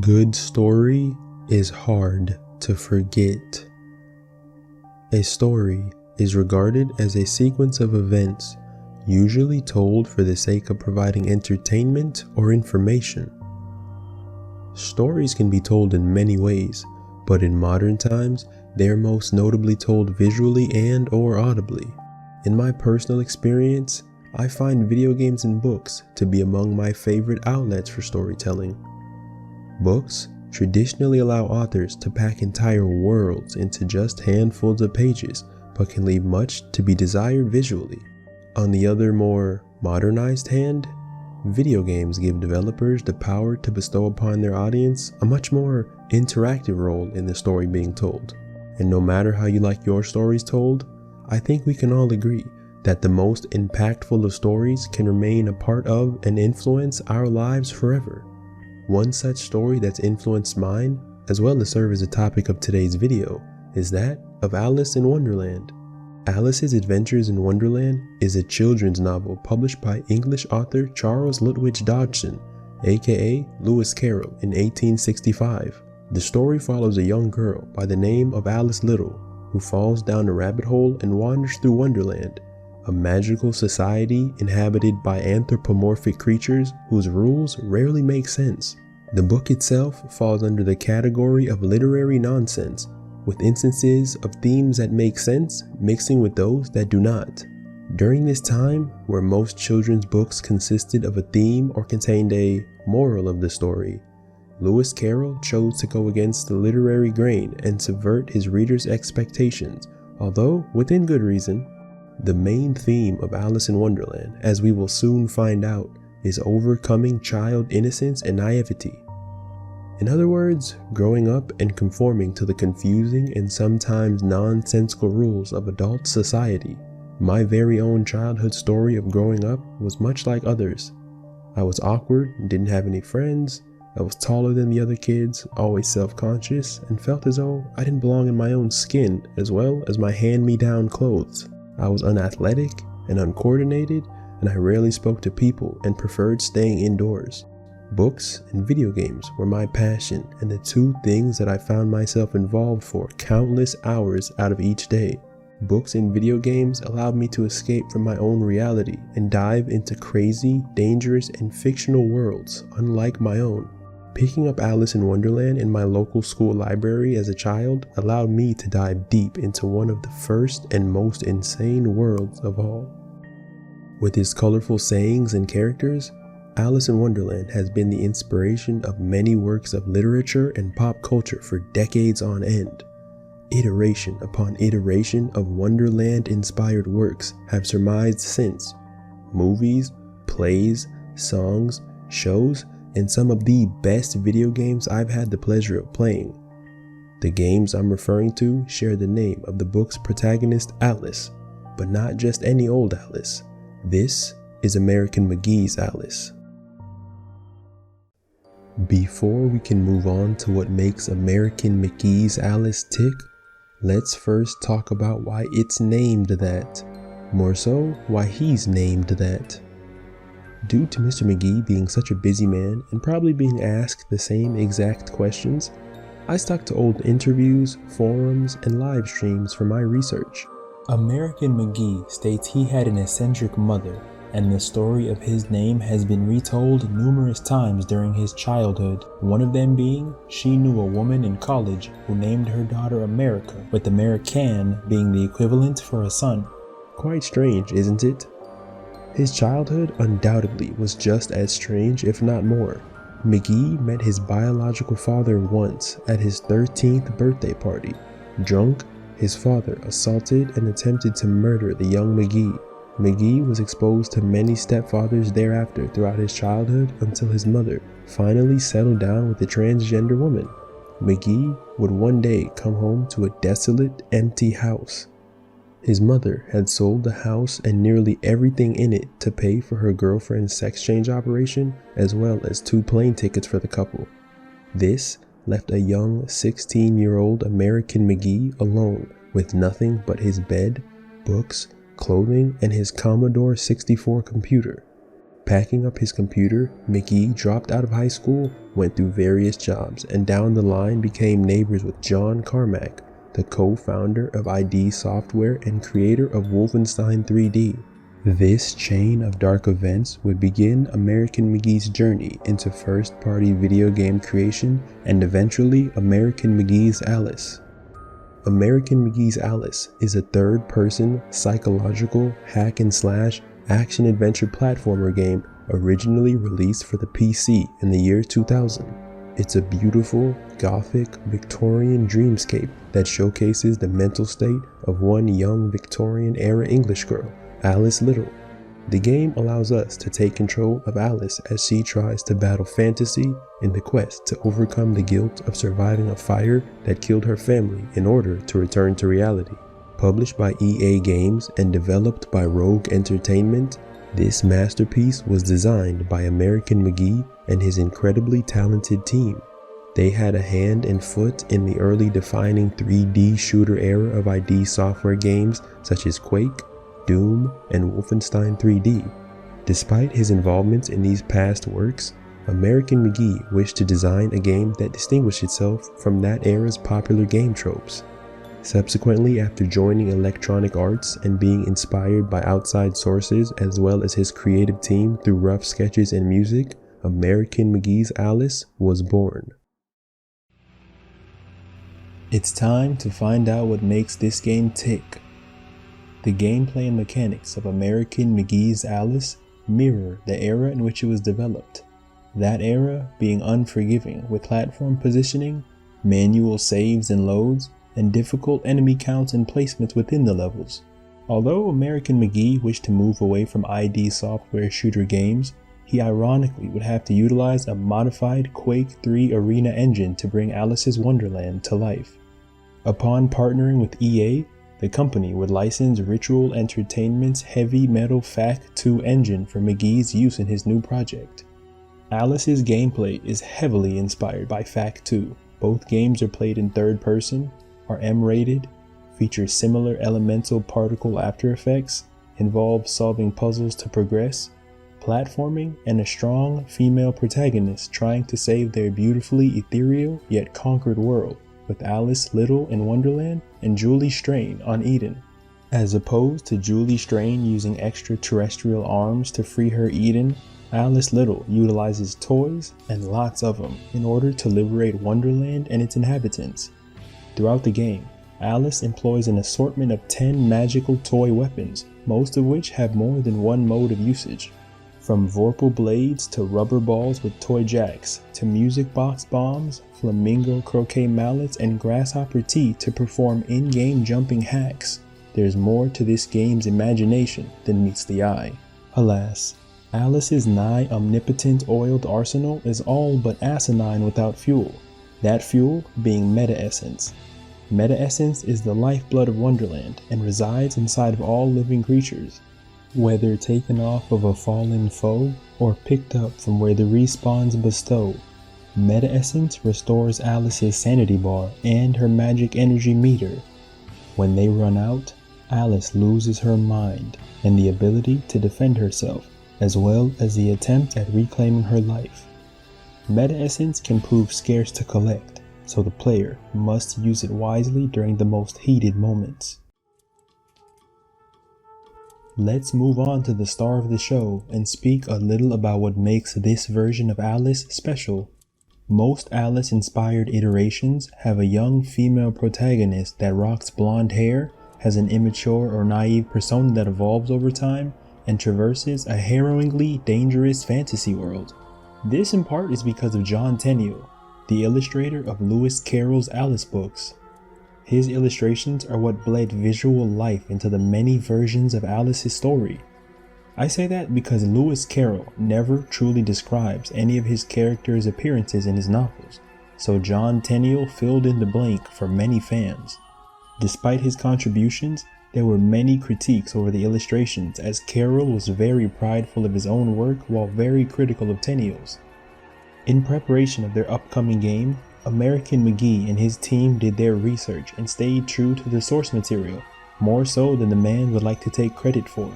good story is hard to forget. A story is regarded as a sequence of events, usually told for the sake of providing entertainment or information. Stories can be told in many ways, but in modern times, they are most notably told visually and/or audibly. In my personal experience, I find video games and books to be among my favorite outlets for storytelling. Books traditionally allow authors to pack entire worlds into just handfuls of pages, but can leave much to be desired visually. On the other, more modernized hand, video games give developers the power to bestow upon their audience a much more interactive role in the story being told. And no matter how you like your stories told, I think we can all agree that the most impactful of stories can remain a part of and influence our lives forever. One such story that's influenced mine, as well as serve as the topic of today's video, is that of Alice in Wonderland. Alice's Adventures in Wonderland is a children's novel published by English author Charles Lutwidge Dodgson, aka Lewis Carroll, in 1865. The story follows a young girl by the name of Alice Little, who falls down a rabbit hole and wanders through Wonderland, a magical society inhabited by anthropomorphic creatures whose rules rarely make sense. The book itself falls under the category of literary nonsense, with instances of themes that make sense mixing with those that do not. During this time, where most children's books consisted of a theme or contained a moral of the story, Lewis Carroll chose to go against the literary grain and subvert his readers' expectations, although within good reason. The main theme of Alice in Wonderland, as we will soon find out, is overcoming child innocence and naivety. In other words, growing up and conforming to the confusing and sometimes nonsensical rules of adult society. My very own childhood story of growing up was much like others. I was awkward and didn't have any friends. I was taller than the other kids, always self-conscious, and felt as though I didn't belong in my own skin as well as my hand-me-down clothes. I was unathletic and uncoordinated, and I rarely spoke to people and preferred staying indoors. Books and video games were my passion and the two things that I found myself involved for countless hours out of each day. Books and video games allowed me to escape from my own reality and dive into crazy, dangerous, and fictional worlds unlike my own. Picking up Alice in Wonderland in my local school library as a child allowed me to dive deep into one of the first and most insane worlds of all. With its colorful sayings and characters, Alice in Wonderland has been the inspiration of many works of literature and pop culture for decades on end. Iteration upon iteration of Wonderland-inspired works have surmised since. Movies, plays, songs, shows, and some of the best video games I've had the pleasure of playing. The games I'm referring to share the name of the book's protagonist Alice, but not just any old Alice. This is American McGee's Alice. Before we can move on to what makes American McGee's Alice tick, let's first talk about why it's named that. More so, why he's named that. Due to Mr. McGee being such a busy man and probably being asked the same exact questions, I stuck to old interviews, forums, and live streams for my research. American McGee states he had an eccentric mother, and the story of his name has been retold numerous times during his childhood, one of them being she knew a woman in college who named her daughter America, with American being the equivalent for a son. Quite strange, isn't it? His childhood undoubtedly was just as strange, if not more. McGee met his biological father once at his 13th birthday party. Drunk, his father assaulted and attempted to murder the young McGee. McGee was exposed to many stepfathers thereafter throughout his childhood until his mother finally settled down with a transgender woman. McGee would one day come home to a desolate, empty house. His mother had sold the house and nearly everything in it to pay for her girlfriend's sex change operation, as well as 2 plane tickets for the couple. This left a young 16-year-old American McGee alone with nothing but his bed, books, clothing, and his Commodore 64 computer. Packing up his computer, McGee dropped out of high school, went through various jobs, and down the line became neighbors with John Carmack, the co-founder of ID Software and creator of Wolfenstein 3D. This chain of dark events would begin American McGee's journey into first-party video game creation and eventually American McGee's Alice. American McGee's Alice is a third-person, psychological, hack-and-slash, action-adventure platformer game originally released for the PC in the year 2000. It's a beautiful, gothic, Victorian dreamscape that showcases the mental state of one young Victorian-era English girl, Alice Little. The game allows us to take control of Alice as she tries to battle fantasy in the quest to overcome the guilt of surviving a fire that killed her family in order to return to reality. Published by EA Games and developed by Rogue Entertainment, this masterpiece was designed by American McGee and his incredibly talented team. They had a hand and foot in the early defining 3D shooter era of ID Software games such as Quake, Doom, and Wolfenstein 3D. Despite his involvement in these past works, American McGee wished to design a game that distinguished itself from that era's popular game tropes. Subsequently, after joining Electronic Arts and being inspired by outside sources as well as his creative team through rough sketches and music, American McGee's Alice was born. It's time to find out what makes this game tick. The gameplay and mechanics of American McGee's Alice mirror the era in which it was developed. That era being unforgiving with platform positioning, manual saves and loads, and difficult enemy counts and placements within the levels. Although American McGee wished to move away from ID Software shooter games, he ironically would have to utilize a modified Quake 3 Arena engine to bring Alice's Wonderland to life. Upon partnering with EA, the company would license Ritual Entertainment's heavy metal FAC 2 engine for McGee's use in his new project. Alice's gameplay is heavily inspired by FAC 2. Both games are played in third person, are M-rated, feature similar elemental particle after effects, involve solving puzzles to progress, platforming, and a strong female protagonist trying to save their beautifully ethereal yet conquered world, with Alice Little in Wonderland and Julie Strain on Eden. As opposed to Julie Strain using extraterrestrial arms to free her Eden, Alice Little utilizes toys, and lots of them, in order to liberate Wonderland and its inhabitants. Throughout the game, Alice employs an assortment of 10 magical toy weapons, most of which have more than one mode of usage. From Vorpal blades to rubber balls with toy jacks, to music box bombs, flamingo croquet mallets, and grasshopper tea to perform in-game jumping hacks. There's more to this game's imagination than meets the eye. Alas, Alice's nigh omnipotent oiled arsenal is all but asinine without fuel. That fuel being Meta Essence. Meta Essence is the lifeblood of Wonderland and resides inside of all living creatures. Whether taken off of a fallen foe or picked up from where the respawns bestow, Meta Essence restores Alice's sanity bar and her magic energy meter. When they run out, Alice loses her mind and the ability to defend herself, as well as the attempt at reclaiming her life. Meta Essence can prove scarce to collect, so the player must use it wisely during the most heated moments. Let's move on to the star of the show and speak a little about what makes this version of Alice special. Most Alice-inspired iterations have a young female protagonist that rocks blonde hair, has an immature or naive persona that evolves over time, and traverses a harrowingly dangerous fantasy world. This in part is because of John Tenniel, the illustrator of Lewis Carroll's Alice books. His illustrations are what bled visual life into the many versions of Alice's story. I say that because Lewis Carroll never truly describes any of his characters' appearances in his novels, so John Tenniel filled in the blank for many fans. Despite his contributions, there were many critiques over the illustrations, as Carroll was very prideful of his own work while very critical of Tenniel's. In preparation of their upcoming game, American McGee and his team did their research and stayed true to the source material, more so than the man would like to take credit for.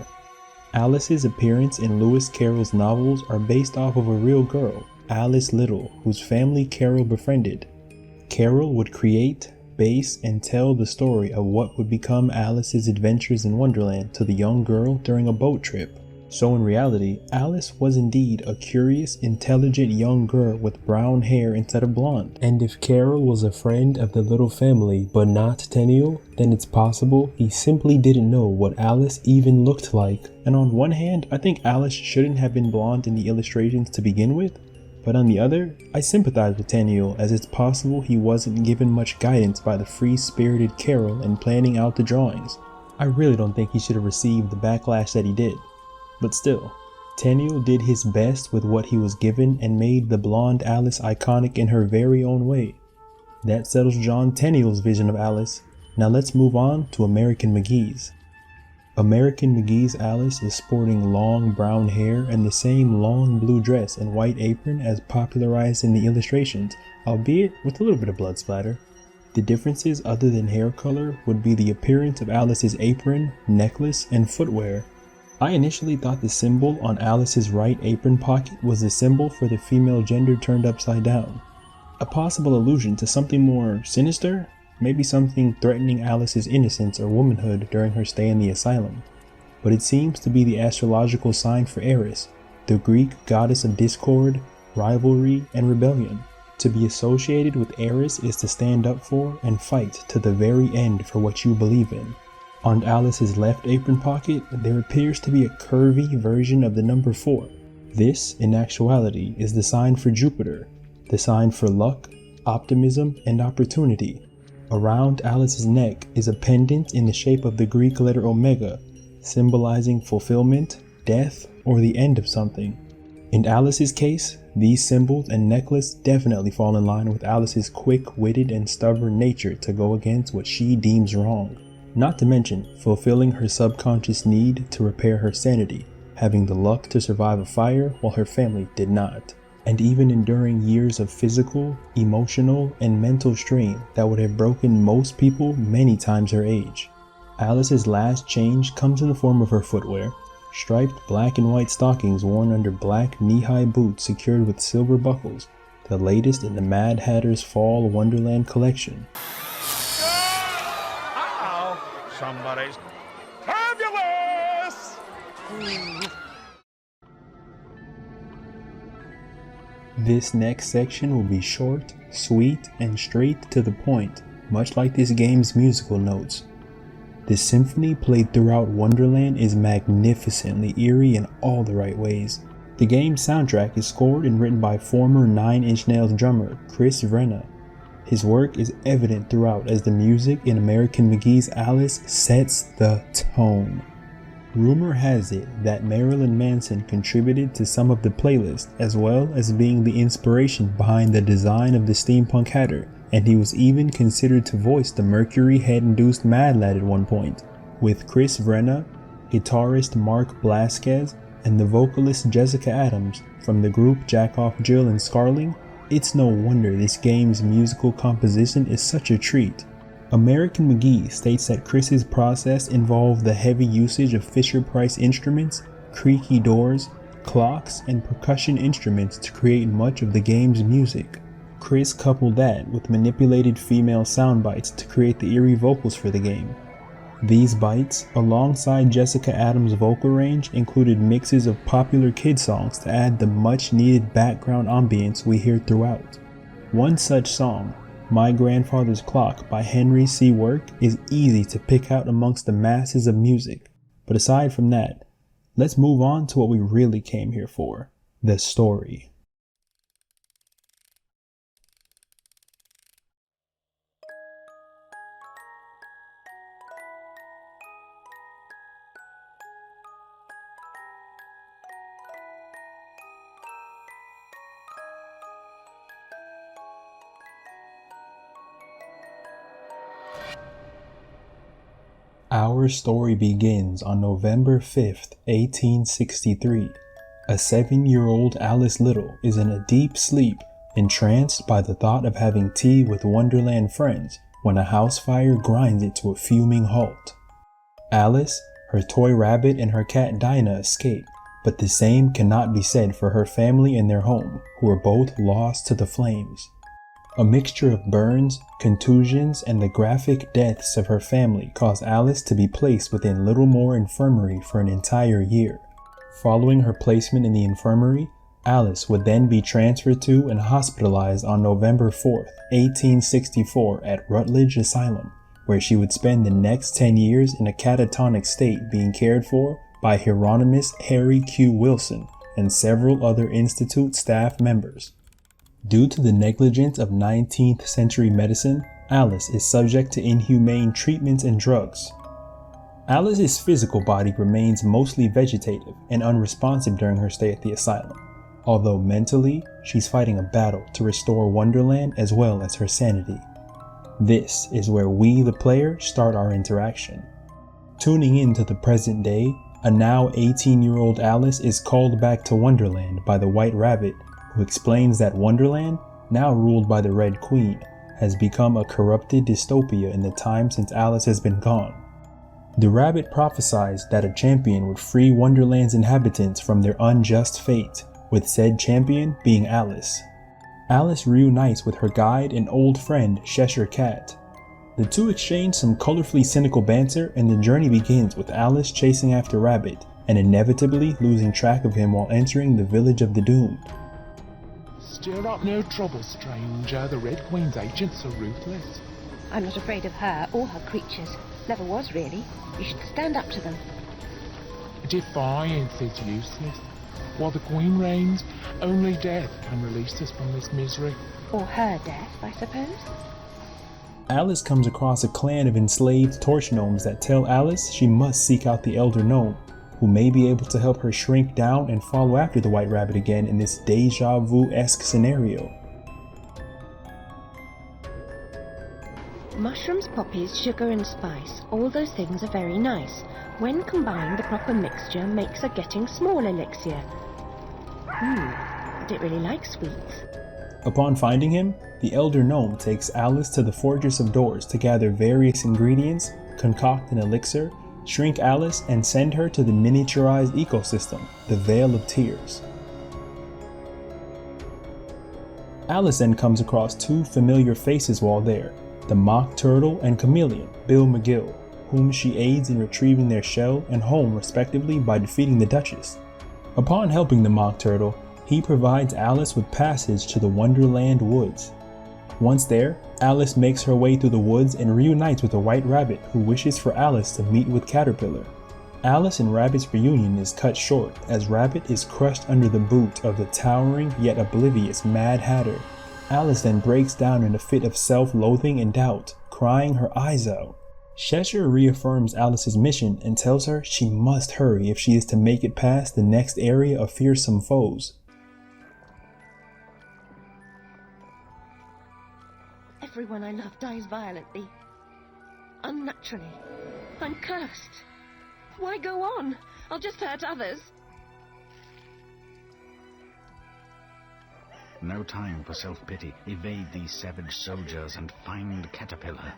Alice's appearance in Lewis Carroll's novels are based off of a real girl, Alice Little, whose family Carroll befriended. Carroll would create, base, and tell the story of what would become Alice's adventures in Wonderland to the young girl during a boat trip. So in reality, Alice was indeed a curious, intelligent young girl with brown hair instead of blonde. And if Carroll was a friend of the little family but not Tenniel, then it's possible he simply didn't know what Alice even looked like. And on one hand, I think Alice shouldn't have been blonde in the illustrations to begin with, but on the other, I sympathize with Tenniel, as it's possible he wasn't given much guidance by the free-spirited Carroll in planning out the drawings. I really don't think he should have received the backlash that he did. But still, Tenniel did his best with what he was given and made the blonde Alice iconic in her very own way. That settles John Tenniel's vision of Alice. Now let's move on to American McGee's. American McGee's Alice is sporting long brown hair and the same long blue dress and white apron as popularized in the illustrations, albeit with a little bit of blood splatter. The differences other than hair color would be the appearance of Alice's apron, necklace, and footwear. I initially thought the symbol on Alice's right apron pocket was the symbol for the female gender turned upside down. A possible allusion to something more sinister? Maybe something threatening Alice's innocence or womanhood during her stay in the asylum. But it seems to be the astrological sign for Eris, the Greek goddess of discord, rivalry, and rebellion. To be associated with Eris is to stand up for and fight to the very end for what you believe in. On Alice's left apron pocket, there appears to be a curvy version of the number 4. This, in actuality, is the sign for Jupiter, the sign for luck, optimism, and opportunity. Around Alice's neck is a pendant in the shape of the Greek letter omega, symbolizing fulfillment, death, or the end of something. In Alice's case, these symbols and necklace definitely fall in line with Alice's quick-witted and stubborn nature to go against what she deems wrong. Not to mention fulfilling her subconscious need to repair her sanity, having the luck to survive a fire while her family did not, and even enduring years of physical, emotional, and mental strain that would have broken most people many times her age. Alice's last change comes in the form of her footwear, striped black and white stockings worn under black knee-high boots secured with silver buckles, the latest in the Mad Hatter's Fall Wonderland collection. Somebody's fabulous! This next section will be short, sweet, and straight to the point, much like this game's musical notes. The symphony played throughout Wonderland is magnificently eerie in all the right ways. The game's soundtrack is scored and written by former Nine Inch Nails drummer Chris Vrenna. His work is evident throughout as the music in American McGee's Alice sets the tone. Rumor has it that Marilyn Manson contributed to some of the playlist, as well as being the inspiration behind the design of the steampunk hatter, and he was even considered to voice the Mercury head-induced Mad Lad at one point. With Chris Vrenna, guitarist Mark Blasquez, and the vocalist Jessica Adams from the group Jack Off Jill and Scarling, it's no wonder this game's musical composition is such a treat. American McGee states that Chris's process involved the heavy usage of Fisher-Price instruments, creaky doors, clocks, and percussion instruments to create much of the game's music. Chris coupled that with manipulated female sound bites to create the eerie vocals for the game. These bites, alongside Jessica Adams' vocal range, included mixes of popular kid songs to add the much-needed background ambience we hear throughout. One such song, My Grandfather's Clock by Henry C. Work, is easy to pick out amongst the masses of music. But aside from that, let's move on to what we really came here for, the story. Our story begins on November 5th, 1863. A 7-year-old Alice Little is in a deep sleep, entranced by the thought of having tea with Wonderland friends, when a house fire grinds it to a fuming halt. Alice, her Her toy rabbit and her cat Dinah escape, but the same cannot be said for her family and their home, who are both lost to the flames. A mixture of burns, contusions, and the graphic deaths of her family cause Alice to be placed within Littlemore Infirmary for an entire year. Following her placement in the infirmary, Alice would then be transferred to and hospitalized on November 4th, 1864 at Rutledge Asylum, where she would spend the next 10 years in a catatonic state being cared for by Hieronymus Harry Q. Wilson and several other Institute staff members. Due to the negligence of 19th century medicine, Alice is subject to inhumane treatments and drugs. Alice's physical body remains mostly vegetative and unresponsive during her stay at the asylum, although mentally, she's fighting a battle to restore Wonderland as well as her sanity. This is where we, the player, start our interaction. Tuning in to the present day, a now 18-year-old Alice is called back to Wonderland by the White Rabbit, who explains that Wonderland, now ruled by the Red Queen, has become a corrupted dystopia in the time since Alice has been gone. The rabbit prophesies that a champion would free Wonderland's inhabitants from their unjust fate, with said champion being Alice. Alice reunites with her guide and old friend Cheshire Cat. The two exchange some colorfully cynical banter, and the journey begins with Alice chasing after Rabbit and inevitably losing track of him while entering the village of the doomed. Stir up no trouble, stranger. The Red Queen's agents are ruthless. I'm not afraid of her or her creatures. Never was, really. You should stand up to them. Defiance is useless. While the Queen reigns, only death can release us from this misery. Or her death, I suppose. Alice comes across a clan of enslaved torch gnomes that tell Alice she must seek out the Elder Gnome, who may be able to help her shrink down and follow after the White Rabbit again in this deja vu-esque scenario. Mushrooms, poppies, sugar and spice, all those things are very nice. When combined, the proper mixture makes a getting small elixir. I don't really like sweets. Upon finding him, the Elder Gnome takes Alice to the Fortress of Doors to gather various ingredients, concoct an elixir, shrink Alice, and send her to the miniaturized ecosystem, the Vale of Tears. Alice then comes across two familiar faces while there, the Mock Turtle and Chameleon, Bill McGill, whom she aids in retrieving their shell and home respectively by defeating the Duchess. Upon helping the Mock Turtle, he provides Alice with passage to the Wonderland woods. Once there, Alice makes her way through the woods and reunites with the White Rabbit, who wishes for Alice to meet with Caterpillar. Alice and Rabbit's reunion is cut short as Rabbit is crushed under the boot of the towering yet oblivious Mad Hatter. Alice then breaks down in a fit of self-loathing and doubt, crying her eyes out. Cheshire reaffirms Alice's mission and tells her she must hurry if she is to make it past the next area of fearsome foes. Everyone I love dies violently. Unnaturally. I'm cursed. Why go on? I'll just hurt others. No time for self-pity. Evade these savage soldiers and find Caterpillar.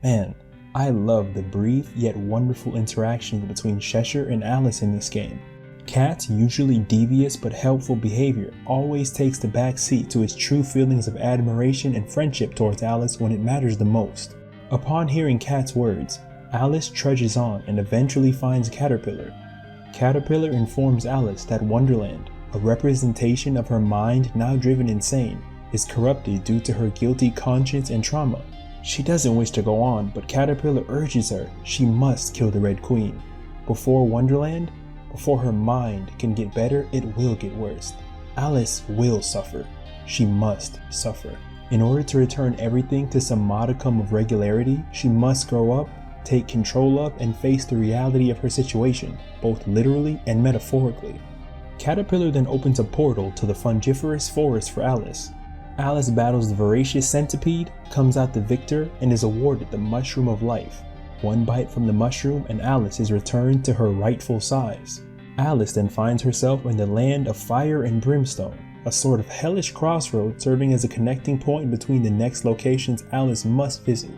Man, I love the brief yet wonderful interactions between Cheshire and Alice in this game. Cat's usually devious but helpful behavior always takes the back seat to his true feelings of admiration and friendship towards Alice when it matters the most. Upon hearing Cat's words, Alice trudges on and eventually finds Caterpillar. Caterpillar informs Alice that Wonderland, a representation of her mind now driven insane, is corrupted due to her guilty conscience and trauma. She doesn't wish to go on, but Caterpillar urges her she must kill the Red Queen. Before Wonderland, before her mind can get better, it will get worse. Alice will suffer. She must suffer. In order to return everything to some modicum of regularity, she must grow up, take control of, and face the reality of her situation, both literally and metaphorically. Caterpillar then opens a portal to the fungiferous forest for Alice. Alice battles the voracious centipede, comes out the victor, and is awarded the Mushroom of Life. One bite from the mushroom and Alice is returned to her rightful size. Alice then finds herself in the land of fire and brimstone, a sort of hellish crossroad serving as a connecting point between the next locations Alice must visit.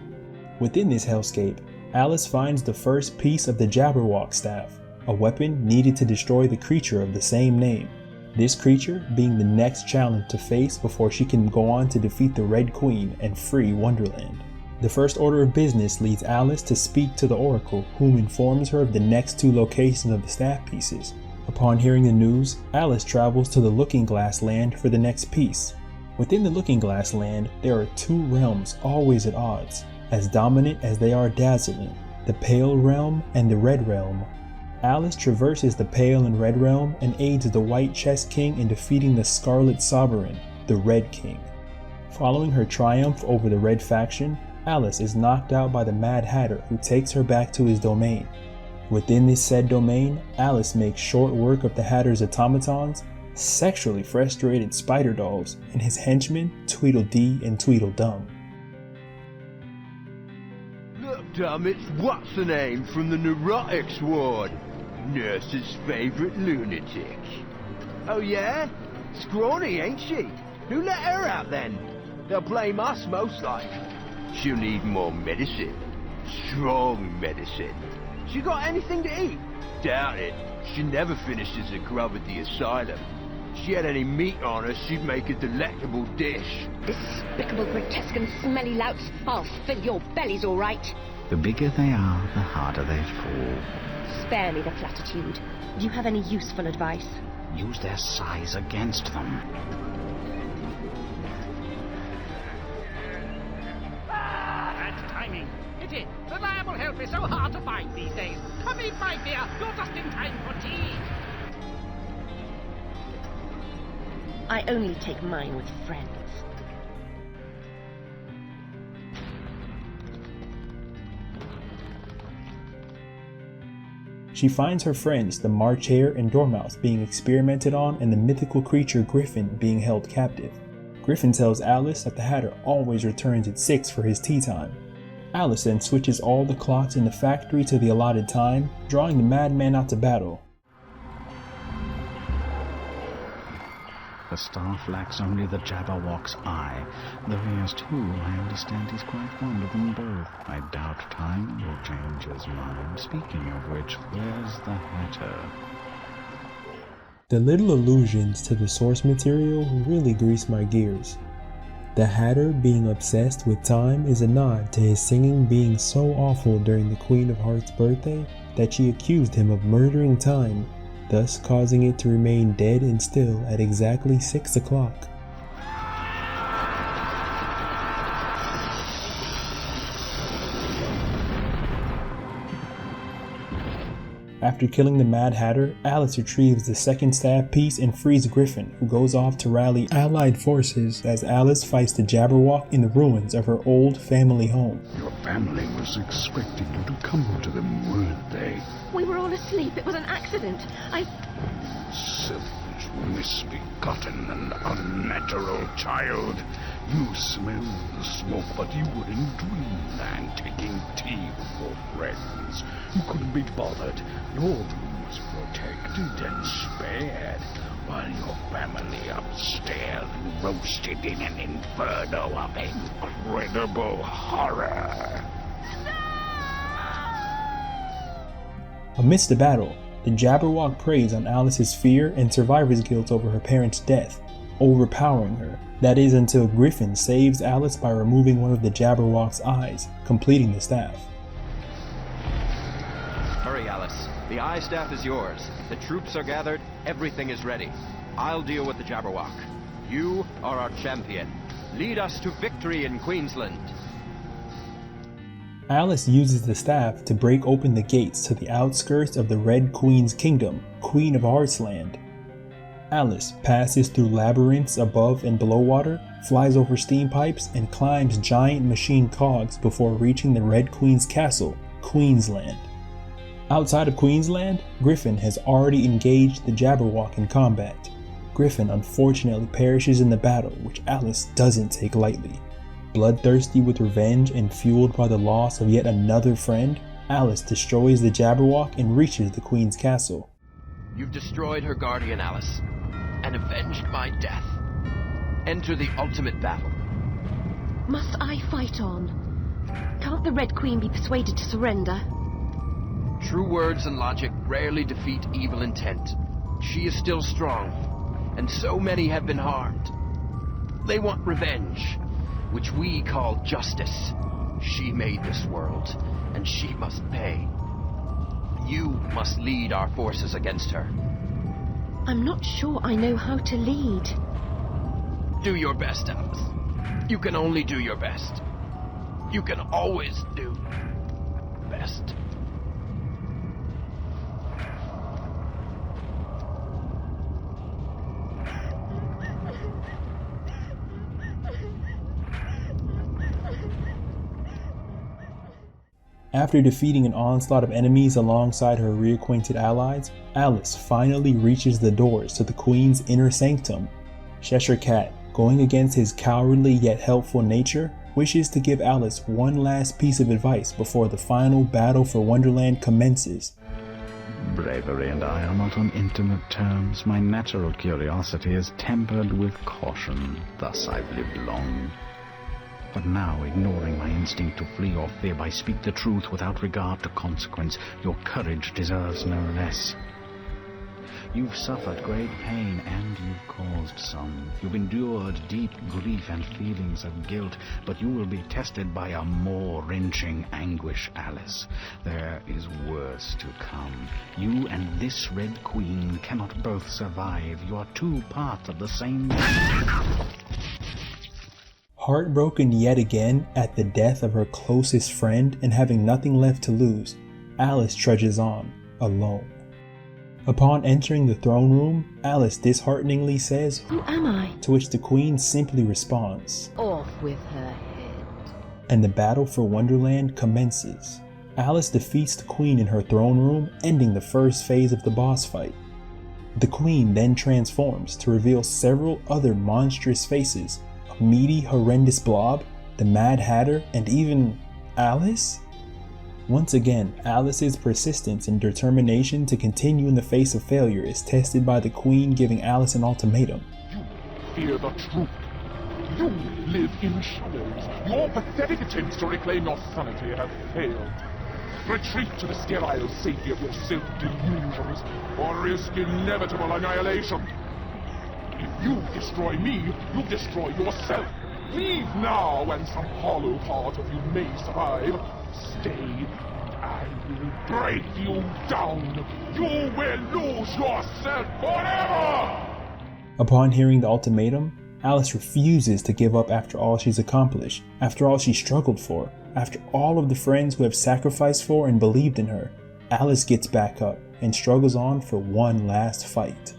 Within this hellscape, Alice finds the first piece of the Jabberwock staff, a weapon needed to destroy the creature of the same name. This creature being the next challenge to face before she can go on to defeat the Red Queen and free Wonderland. The first order of business leads Alice to speak to the Oracle, whom informs her of the next 2 locations of the staff pieces. Upon hearing the news, Alice travels to the Looking Glass Land for the next piece. Within the Looking Glass Land, there are 2 realms always at odds, as dominant as they are dazzling, the Pale Realm and the Red Realm. Alice traverses the Pale and Red Realm and aids the White Chess King in defeating the Scarlet Sovereign, the Red King. Following her triumph over the Red faction, Alice is knocked out by the Mad Hatter, who takes her back to his domain. Within this said domain, Alice makes short work of the Hatter's automatons, sexually frustrated spider dolls, and his henchmen Tweedledee and Tweedledum. Look, Dum, it's what's-her-name from the Neurotics Ward. Nurse's favourite lunatic. Oh yeah? Scrawny, ain't she? Who let her out then? They'll blame us most like. She'll need more medicine. Strong medicine. She got anything to eat? Doubt it. She never finishes a grub at the asylum. If she had any meat on her, she'd make a delectable dish. Despicable, grotesque and smelly louts. I'll fill your bellies all right. The bigger they are, the harder they fall. Spare me the platitude. Do you have any useful advice? Use their size against them. Bad timing. Pity. Reliable help is so hard to find these days. Come in, my dear. You're just in time for tea. I only take mine with friends. She finds her friends, the March Hare and Dormouse, being experimented on and the mythical creature Griffin being held captive. Griffin tells Alice that the Hatter always returns at 6 for his tea time. Alice then switches all the clocks in the factory to the allotted time, drawing the madman out to battle. The staff lacks only the Jabberwock's eye, though he has 2, I understand he's quite fond of them both. I doubt time will change his mind. Speaking of which, where's the Hatter? The little allusions to the source material really grease my gears. The Hatter being obsessed with time is a nod to his singing being so awful during the Queen of Hearts' birthday that she accused him of murdering time, thus causing it to remain dead and still at exactly 6 o'clock. After killing the Mad Hatter, Alice retrieves the second stab piece and frees Griffin, who goes off to rally allied forces as Alice fights the Jabberwock in the ruins of her old family home. Your family was expecting you to come to them, weren't they? We were all asleep. It was an accident. Selfish, misbegotten, and unnatural child. You smelled the smoke, but you were in dreamland taking tea with your friends. You couldn't be bothered. Your room was protected and spared, while your family upstairs roasted in an inferno of incredible horror. Amidst the battle, the Jabberwock preys on Alice's fear and survivor's guilt over her parents' death, overpowering her. That is until Griffin saves Alice by removing one of the Jabberwock's eyes, completing the staff. Hurry, Alice. The eye staff is yours. The troops are gathered. Everything is ready. I'll deal with the Jabberwock. You are our champion. Lead us to victory in Queensland. Alice uses the staff to break open the gates to the outskirts of the Red Queen's kingdom, Queen of Hearts Land. Alice passes through labyrinths above and below water, flies over steam pipes, and climbs giant machine cogs before reaching the Red Queen's castle, Queensland. Outside of Queensland, Griffin has already engaged the Jabberwock in combat. Griffin unfortunately perishes in the battle, which Alice doesn't take lightly. Bloodthirsty with revenge and fueled by the loss of yet another friend, Alice destroys the Jabberwock and reaches the Queen's castle. You've destroyed her guardian, Alice, and avenged my death. enter the ultimate battle. Must I fight on? Can't the Red Queen be persuaded to surrender? True words and logic rarely defeat evil intent. She is still strong, and so many have been harmed. They want revenge, which we call justice. She made this world, and she must pay. You must lead our forces against her. I'm not sure I know how to lead. Do your best, Alice. You can only do your best. You can always do best. After defeating an onslaught of enemies alongside her reacquainted allies, Alice finally reaches the doors to the Queen's inner sanctum. Cheshire Cat, going against his cowardly yet helpful nature, wishes to give Alice one last piece of advice before the final battle for Wonderland commences. Bravery and I are not on intimate terms. My natural curiosity is tempered with caution. Thus I've lived long. But now, ignoring my instinct to flee or fib, I speak the truth without regard to consequence. Your courage deserves no less. You've suffered great pain, and you've caused some. You've endured deep grief and feelings of guilt, but you will be tested by a more wrenching anguish, Alice. There is worse to come. You and this Red Queen cannot both survive. You are two parts of the same man. Heartbroken yet again at the death of her closest friend and having nothing left to lose, Alice trudges on, alone. Upon entering the throne room, Alice dishearteningly says, "Who am I?" To which the Queen simply responds, "Off with her head." And the battle for Wonderland commences. Alice defeats the Queen in her throne room, ending the first phase of the boss fight. The Queen then transforms to reveal several other monstrous faces, a meaty, horrendous blob, the Mad Hatter, and even Alice? Once again, Alice's persistence and determination to continue in the face of failure is tested by the Queen giving Alice an ultimatum. You fear the truth. You live in shadows. Your pathetic attempts to reclaim your sanity have failed. Retreat to the sterile safety of your self-delusions, or risk inevitable annihilation. If you destroy me, you destroy yourself. Leave now, and some hollow part of you may survive. Stay, and I will break you down. You will lose yourself forever! Upon hearing the ultimatum, Alice refuses to give up after all she's accomplished, after all she struggled for, after all of the friends who have sacrificed for and believed in her. Alice gets back up and struggles on for one last fight.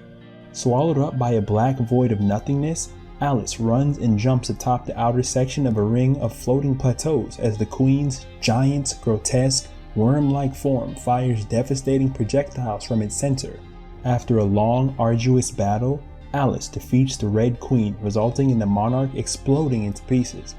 Swallowed up by a black void of nothingness, Alice runs and jumps atop the outer section of a ring of floating plateaus as the Queen's giant, grotesque, worm-like form fires devastating projectiles from its center. After a long, arduous battle, Alice defeats the Red Queen, resulting in the monarch exploding into pieces.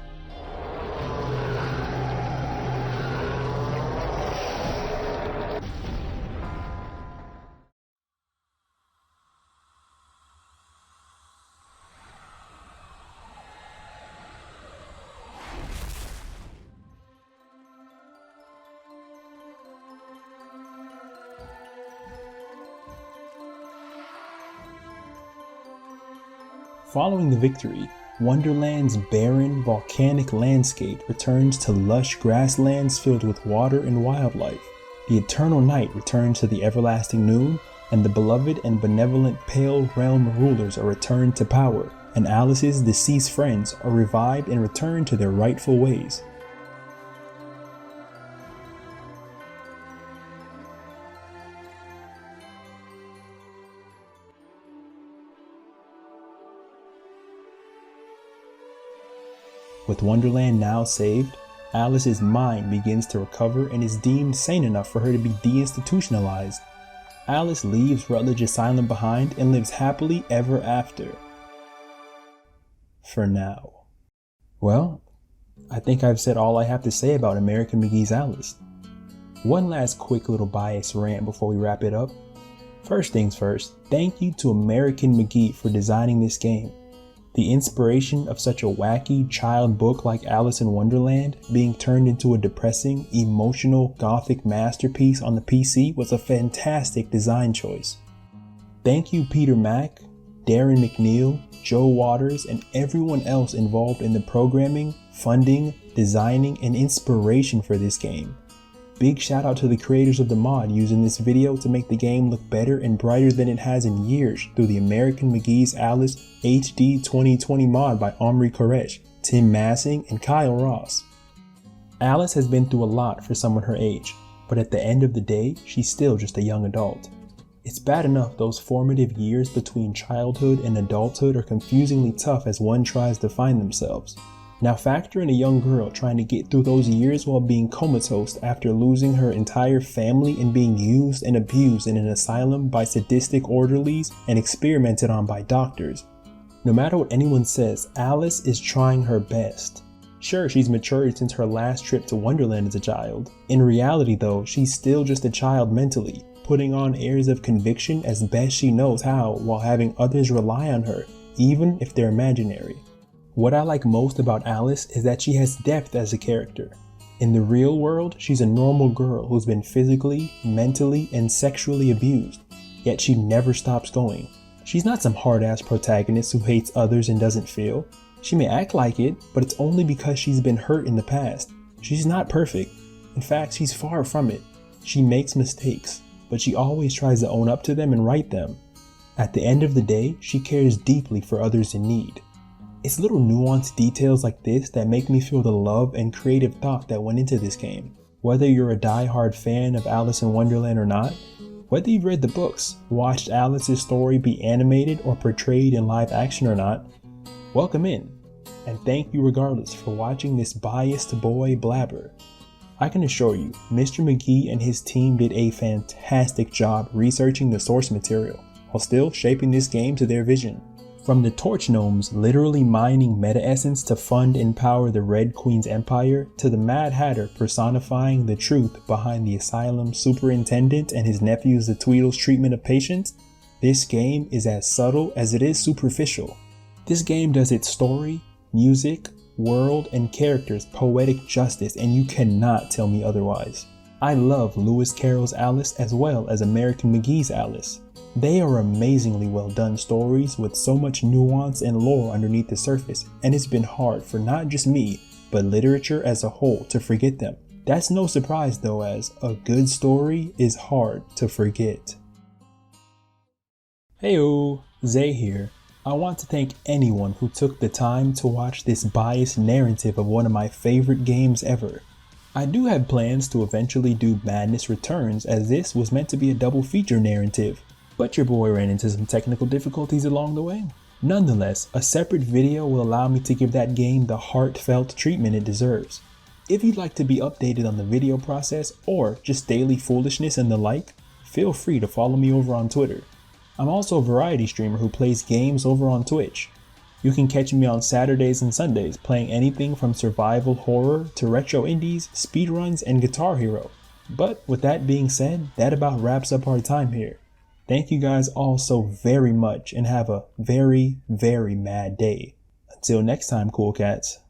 Following the victory, Wonderland's barren, volcanic landscape returns to lush grasslands filled with water and wildlife. The eternal night returns to the everlasting noon, and the beloved and benevolent Pale Realm rulers are returned to power, and Alice's deceased friends are revived and returned to their rightful ways. With Wonderland now saved, Alice's mind begins to recover and is deemed sane enough for her to be deinstitutionalized. Alice leaves Rutledge Asylum behind and lives happily ever after. For now. Well, I think I've said all I have to say about American McGee's Alice. One last quick little bias rant before we wrap it up. First things first, thank you to American McGee for designing this game. The inspiration of such a wacky child book like Alice in Wonderland being turned into a depressing, emotional, gothic masterpiece on the PC was a fantastic design choice. Thank you Peter Mack, Darren McNeil, Joe Waters, and everyone else involved in the programming, funding, designing, and inspiration for this game. Big shout out to the creators of the mod using this video to make the game look better and brighter than it has in years through the American McGee's Alice HD 2020 mod by Omri Koresh, Tim Massing, and Kyle Ross. Alice has been through a lot for someone her age, but at the end of the day, she's still just a young adult. It's bad enough those formative years between childhood and adulthood are confusingly tough as one tries to find themselves. Now factor in a young girl trying to get through those years while being comatose after losing her entire family and being used and abused in an asylum by sadistic orderlies and experimented on by doctors. No matter what anyone says, Alice is trying her best. Sure, she's matured since her last trip to Wonderland as a child. In reality though, she's still just a child mentally, putting on airs of conviction as best she knows how while having others rely on her, even if they're imaginary. What I like most about Alice is that she has depth as a character. In the real world, she's a normal girl who's been physically, mentally, and sexually abused, yet she never stops going. She's not some hard-ass protagonist who hates others and doesn't feel. She may act like it, but it's only because she's been hurt in the past. She's not perfect. In fact, she's far from it. She makes mistakes, but she always tries to own up to them and right them. At the end of the day, she cares deeply for others in need. It's little nuanced details like this that make me feel the love and creative thought that went into this game. Whether you're a die-hard fan of Alice in Wonderland or not, whether you've read the books, watched Alice's story be animated or portrayed in live action or not, welcome in, and thank you regardless for watching this biased boy blabber. I can assure you, Mr. McGee and his team did a fantastic job researching the source material, while still shaping this game to their vision. From the Torch Gnomes literally mining meta essence to fund and power the Red Queen's empire, to the Mad Hatter personifying the truth behind the asylum superintendent and his nephews the Tweedle's treatment of patients, this game is as subtle as it is superficial. This game does its story, music, world, and characters poetic justice, and you cannot tell me otherwise. I love Lewis Carroll's Alice as well as American McGee's Alice. They are amazingly well done stories with so much nuance and lore underneath the surface, and it's been hard for not just me, but literature as a whole to forget them. That's no surprise though, as a good story is hard to forget. Heyo, Zay here. I want to thank anyone who took the time to watch this biased narrative of one of my favorite games ever. I do have plans to eventually do Madness Returns, as this was meant to be a double feature narrative, but your boy ran into some technical difficulties along the way. Nonetheless, a separate video will allow me to give that game the heartfelt treatment it deserves. If you'd like to be updated on the video process or just daily foolishness and the like, feel free to follow me over on Twitter. I'm also a variety streamer who plays games over on Twitch. You can catch me on Saturdays and Sundays playing anything from survival horror to retro indies, speedruns, and Guitar Hero. But with that being said, that about wraps up our time here. Thank you guys all so very much and have a very, very mad day. Until next time, cool cats.